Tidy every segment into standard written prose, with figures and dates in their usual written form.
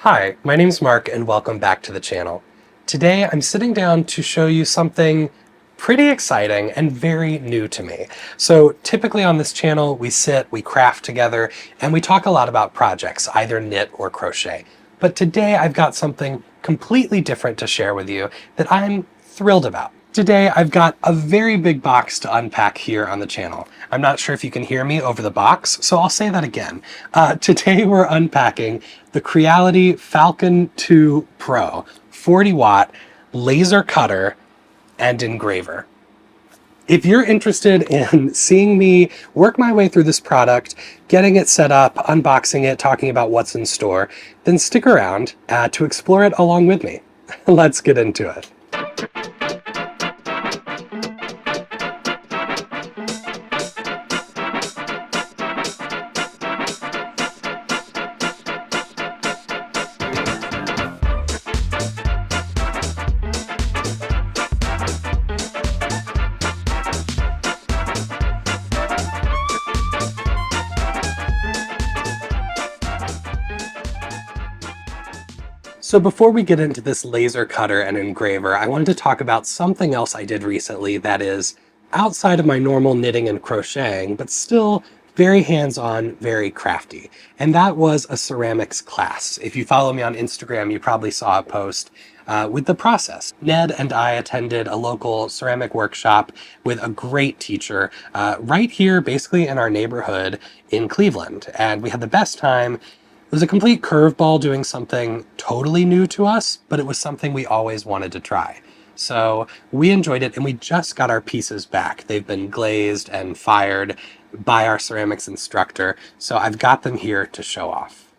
Hi, my name's Mark and welcome back to the channel. Today I'm sitting down to show you something pretty exciting and very new to me. So typically on this channel we sit, we craft together, and we talk a lot about projects, either knit or crochet. But today I've got something completely different to share with you that I'm thrilled about. Today I've got a very big box to unpack here on the channel. I'm not sure if you can hear me over the box, so I'll say that again. Today we're unpacking the Creality Falcon2 Pro 40-watt laser cutter and engraver. If you're interested in seeing me work my way through this product, getting it set up, unboxing it, talking about what's in store, then stick around to explore it along with me. Let's get into it. So before we get into this laser cutter and engraver, I wanted to talk about something else I did recently that is outside of my normal knitting and crocheting, but still very hands-on, very crafty. And that was a ceramics class. If you follow me on Instagram, you probably saw a post with the process. Ned and I attended a local ceramic workshop with a great teacher right here, basically in our neighborhood in Cleveland. And we had the best time. It was a complete curveball doing something totally new to us, but it was something we always wanted to try. So we enjoyed it and we just got our pieces back. They've been glazed and fired by our ceramics instructor, so I've got them here to show off.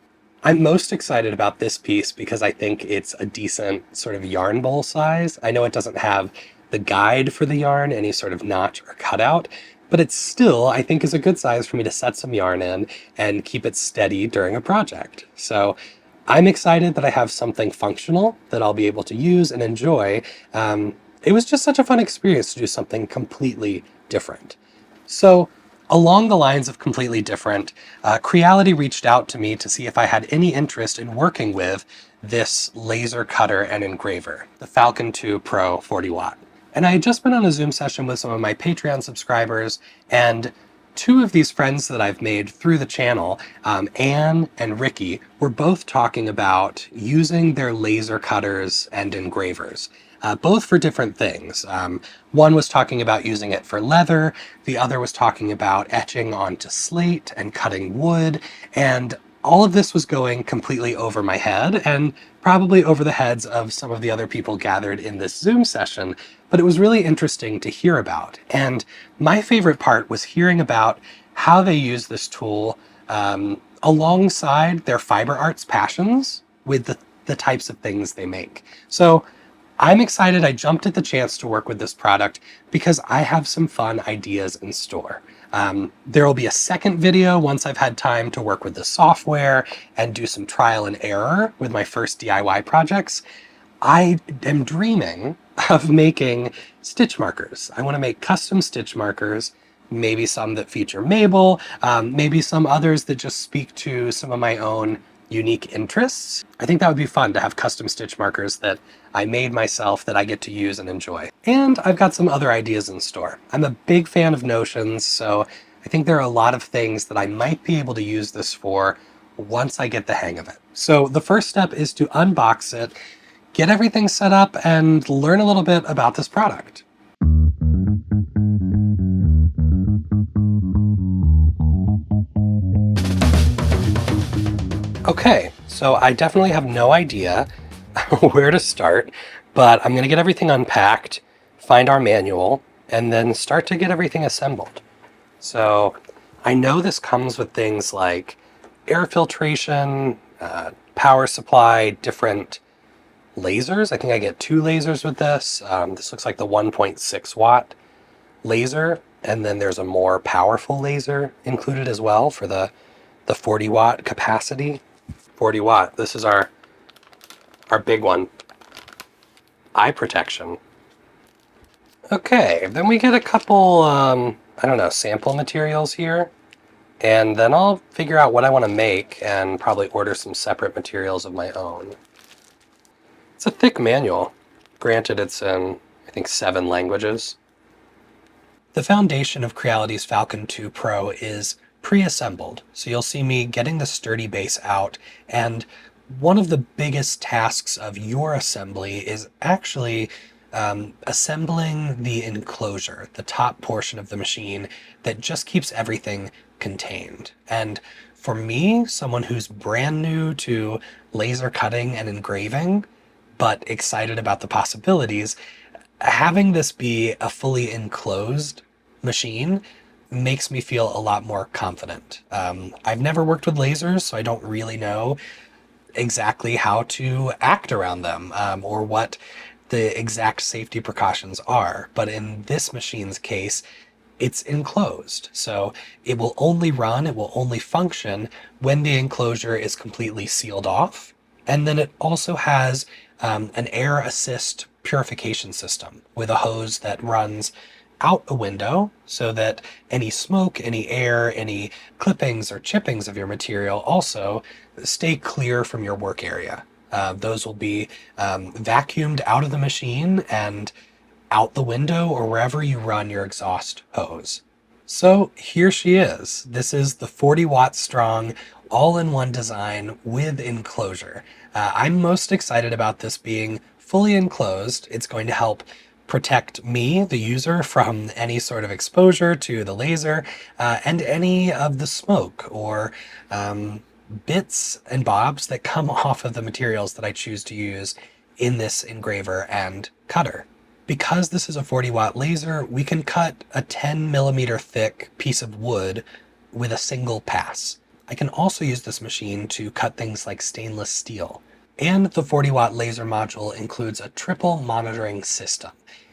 I'm most excited about this piece because I think it's a decent sort of yarn bowl size. I know it doesn't have the guide for the yarn, any sort of notch or cutout, but it's still, I think, is a good size for me to set some yarn in and keep it steady during a project. So I'm excited that I have something functional that I'll be able to use and enjoy. It was just such a fun experience to do something completely different. So along the lines of completely different, Creality reached out to me to see if I had any interest in working with this laser cutter and engraver, the Falcon2 Pro 40-watt. And I had just been on a Zoom session with some of my Patreon subscribers, and two of these friends that I've made through the channel, Anne and Ricky, were both talking about using their laser cutters and engravers, both for different things. One was talking about using it for leather, the other was talking about etching onto slate and cutting wood, and all of this was going completely over my head and probably over the heads of some of the other people gathered in this Zoom session, but it was really interesting to hear about. And my favorite part was hearing about how they use this tool alongside their fiber arts passions with the types of things they make. So I'm excited I jumped at the chance to work with this product because I have some fun ideas in store. There will be a second video once I've had time to work with the software and do some trial and error with my first DIY projects. I am dreaming of making stitch markers. I want to make custom stitch markers, maybe some that feature Mabel, maybe some others that just speak to some of my own unique interests. I think that would be fun to have custom stitch markers that I made myself that I get to use and enjoy. And I've got some other ideas in store. I'm a big fan of notions, so I think there are a lot of things that I might be able to use this for once I get the hang of it. So the first step is to unbox it, get everything set up, and learn a little bit about this product. Okay, so I definitely have no idea where to start, but I'm going to get everything unpacked, find our manual, and then start to get everything assembled. So I know this comes with things like air filtration, power supply, different lasers. I think I get 2 lasers with this. This looks like the 1.6 watt laser, and then there's a more powerful laser included as well for the 40 watt capacity. 40 watt, this is our big one. Eye protection. Okay, then we get a couple, I don't know, sample materials here. And then I'll figure out what I want to make and probably order some separate materials of my own. It's a thick manual. Granted, it's in, I think, 7 languages. The foundation of Creality's Falcon 2 Pro is pre-assembled, so you'll see me getting the sturdy base out, and one of the biggest tasks of your assembly is actually assembling the enclosure, the top portion of the machine that just keeps everything contained. And for me, someone who's brand new to laser cutting and engraving, but excited about the possibilities, having this be a fully enclosed machine makes me feel a lot more confident. I've never worked with lasers, so I don't really know exactly how to act around them, or what the exact safety precautions are. But in this machine's case, it's enclosed. So it will only run, it will only function when the enclosure is completely sealed off. And then it also has an air assist purification system with a hose that runs out a window so that any smoke, any air, any clippings or chippings of your material also stay clear from your work area. Those will be vacuumed out of the machine and out the window or wherever you run your exhaust hose. So here she is. This is the 40-watt strong all-in-one design with enclosure. I'm most excited about this being fully enclosed. It's going to help protect me, the user, from any sort of exposure to the laser, and any of the smoke or bits and bobs that come off of the materials that I choose to use in this engraver and cutter. Because this is a 40-watt laser, we can cut a 10 millimeter thick piece of wood with a single pass. I can also use this machine to cut things like stainless steel. And the 40-watt laser module includes a triple monitoring system.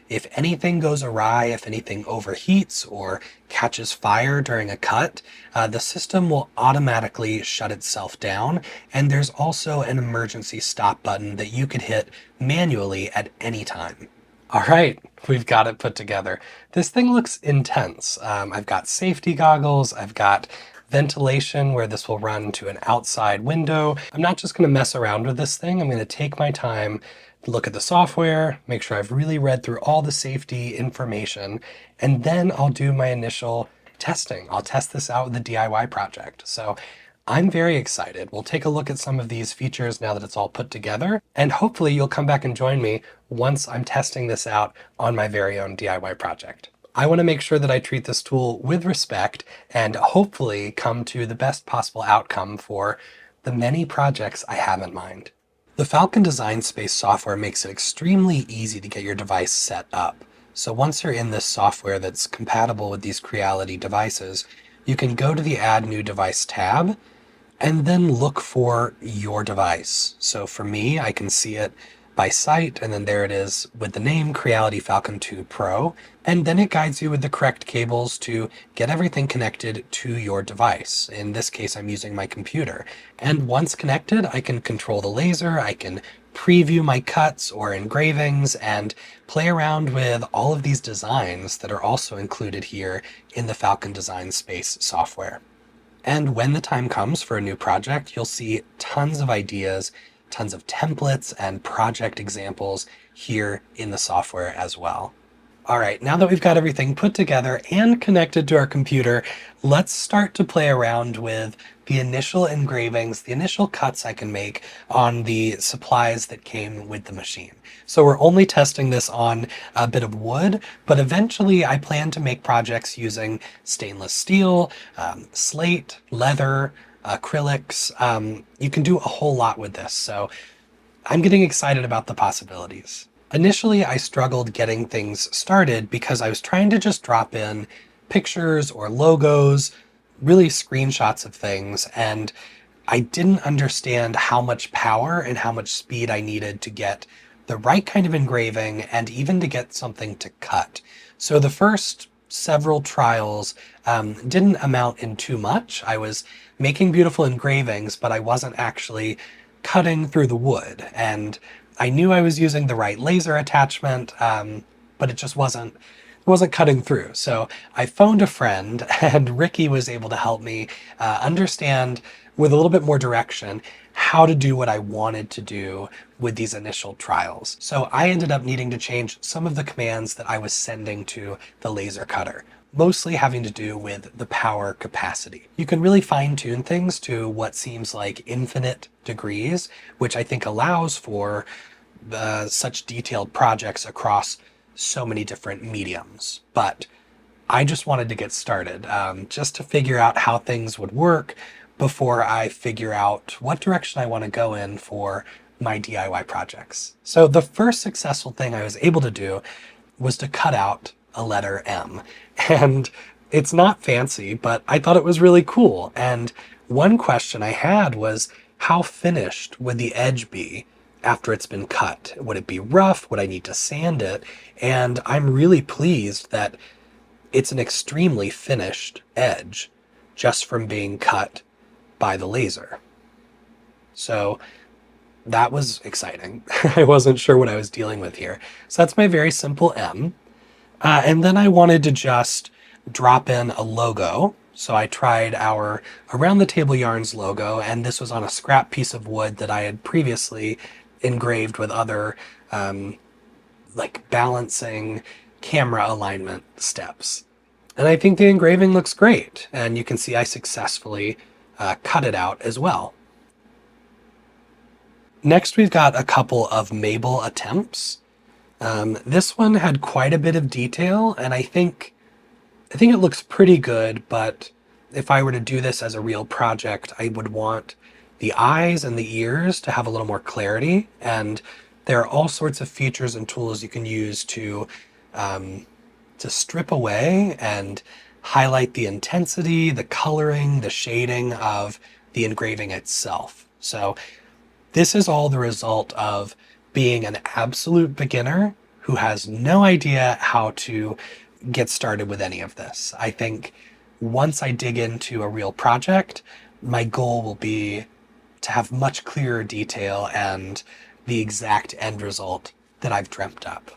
If anything goes awry, if anything overheats or catches fire during a cut, the system will automatically shut itself down, and there's also an emergency stop button that you could hit manually at any time. All right, we've got it put together. This thing looks intense. I've got safety goggles, I've got ventilation where this will run to an outside window. I'm not just gonna mess around with this thing. I'm gonna take my time, look at the software, make sure I've really read through all the safety information, and then I'll do my initial testing. I'll test this out with a DIY project. So I'm very excited. We'll take a look at some of these features now that it's all put together, and hopefully you'll come back and join me once I'm testing this out on my very own DIY project. I want to make sure that I treat this tool with respect and hopefully come to the best possible outcome for the many projects I have in mind. The Falcon Design Space software makes it extremely easy to get your device set up. So once you're in this software that's compatible with these Creality devices, you can go to the Add New Device tab and then look for your device. So for me, I can see it by sight, and then there it is with the name Creality Falcon 2 Pro, and then it guides you with the correct cables to get everything connected to your device. In this case, I'm using my computer. And once connected, I can control the laser, I can preview my cuts or engravings, and play around with all of these designs that are also included here in the Falcon Design Space software. And when the time comes for a new project, you'll see tons of ideas, tons of templates and project examples here in the software as well. All right, now that we've got everything put together and connected to our computer, let's start to play around with the initial engravings, the initial cuts I can make on the supplies that came with the machine. So we're only testing this on a bit of wood, but eventually I plan to make projects using stainless steel, slate, leather, acrylics. You can do a whole lot with this, so I'm getting excited about the possibilities. Initially, I struggled getting things started because I was trying to just drop in pictures or logos, really screenshots of things, and I didn't understand how much power and how much speed I needed to get the right kind of engraving and even to get something to cut. So the first several trials didn't amount in too much. I was making beautiful engravings, but I wasn't actually cutting through the wood. And I knew I was using the right laser attachment, but it just wasn't wasn't cutting through. So I phoned a friend, and Ricky was able to help me understand with a little bit more direction how to do what I wanted to do with these initial trials. So I ended up needing to change some of the commands that I was sending to the laser cutter, mostly having to do with the power capacity. You can really fine tune things to what seems like infinite degrees, which I think allows for such detailed projects across so many different mediums. But I just wanted to get started, just to figure out how things would work before I figure out what direction I want to go in for my DIY projects. So the first successful thing I was able to do was to cut out a letter M. And it's not fancy, but I thought it was really cool. And one question I had was, how finished would the edge be after it's been cut? Would it be rough? Would I need to sand it? And I'm really pleased that it's an extremely finished edge just from being cut by the laser. So that was exciting. I wasn't sure what I was dealing with here. So that's my very simple M. And then I wanted to just drop in a logo. So I tried our Around the Table Yarns logo, and this was on a scrap piece of wood that I had previously engraved with other like balancing camera alignment steps. And I think the engraving looks great, and you can see I successfully cut it out as well. Next, we've got a couple of Mabel attempts. This one had quite a bit of detail, and I think it looks pretty good, but if I were to do this as a real project, I would want the eyes and the ears to have a little more clarity, and there are all sorts of features and tools you can use to strip away and highlight the intensity, the coloring, the shading of the engraving itself. So this is all the result of being an absolute beginner who has no idea how to get started with any of this. I think once I dig into a real project, my goal will be to have much clearer detail and the exact end result that I've dreamt up.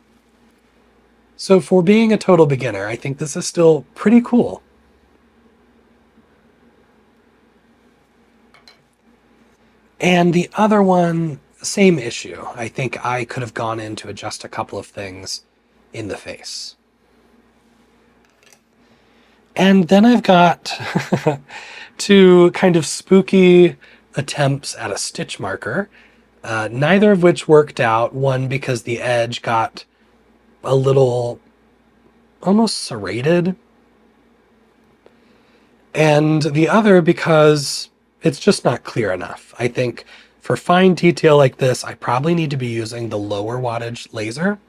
So for being a total beginner, I think this is still pretty cool. And the other one, same issue. I think I could have gone in to adjust a couple of things in the face. And then I've got two kind of spooky attempts at a stitch marker, neither of which worked out. One because the edge got a little almost serrated, and the other because it's just not clear enough. I think for fine detail like this, I probably need to be using the lower wattage laser,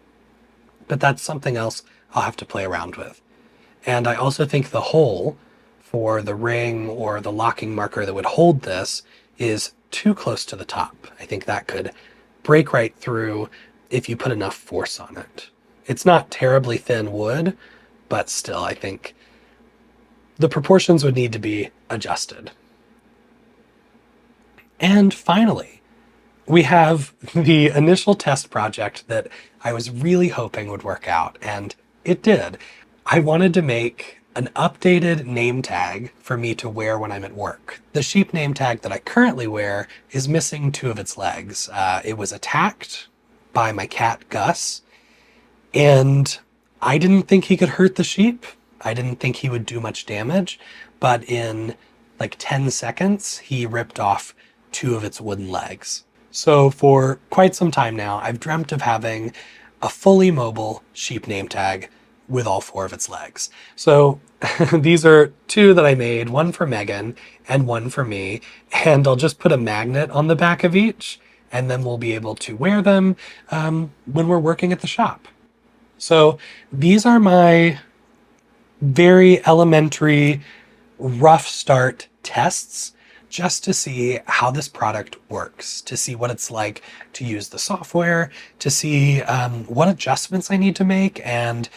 but that's something else I'll have to play around with. And I also think the hole for the ring or the locking marker that would hold this is too close to the top. I think that could break right through if you put enough force on it. It's not terribly thin wood, but still, I think the proportions would need to be adjusted. And finally, we have the initial test project that I was really hoping would work out, and it did. I wanted to make an updated name tag for me to wear when I'm at work. The sheep name tag that I currently wear is missing two of its legs. It was attacked by my cat, Gus, and I didn't think he could hurt the sheep. I didn't think he would do much damage, but in like 10 seconds, he ripped off two of its wooden legs. So for quite some time now, I've dreamt of having a fully mobile sheep name tag with all four of its legs. So these are two that I made, one for Megan and one for me, and I'll just put a magnet on the back of each, and then we'll be able to wear them when we're working at the shop. So these are my very elementary, rough start tests just to see how this product works, to see what it's like to use the software, to see what adjustments I need to make, and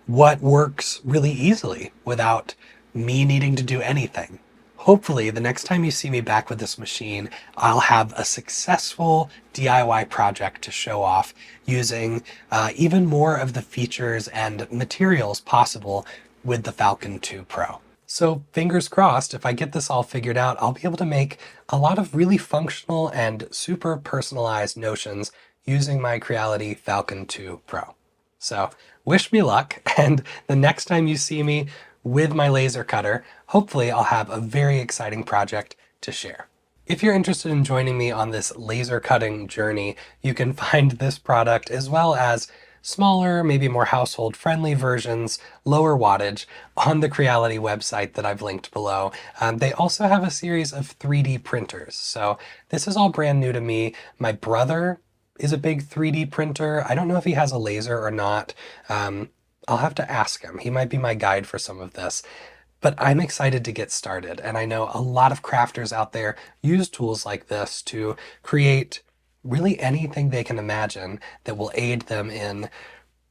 what works really easily without me needing to do anything. Hopefully, the next time you see me back with this machine, I'll have a successful DIY project to show off using even more of the features and materials possible with the Falcon 2 Pro. So fingers crossed, if I get this all figured out, I'll be able to make a lot of really functional and super personalized notions using my Creality Falcon 2 Pro. So wish me luck, and the next time you see me with my laser cutter, hopefully I'll have a very exciting project to share. If you're interested in joining me on this laser cutting journey, you can find this product as well as smaller, maybe more household friendly versions, lower wattage, on the Creality website that I've linked below. They also have a series of 3D printers. So this is all brand new to me. My brother is a big 3D printer. I don't know if he has a laser or not. I'll have to ask him. He might be my guide for some of this. But I'm excited to get started, and I know a lot of crafters out there use tools like this to create really anything they can imagine that will aid them in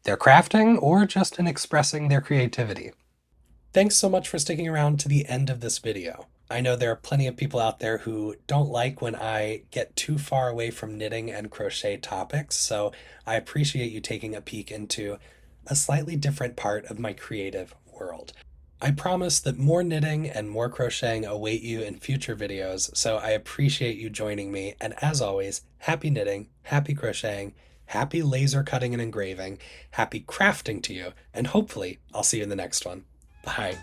their crafting or just in expressing their creativity. Thanks so much for sticking around to the end of this video. I know there are plenty of people out there who don't like when I get too far away from knitting and crochet topics, so I appreciate you taking a peek into a slightly different part of my creative world. I promise that more knitting and more crocheting await you in future videos, so I appreciate you joining me, and as always, happy knitting, happy crocheting, happy laser cutting and engraving, happy crafting to you, and hopefully I'll see you in the next one. Bye.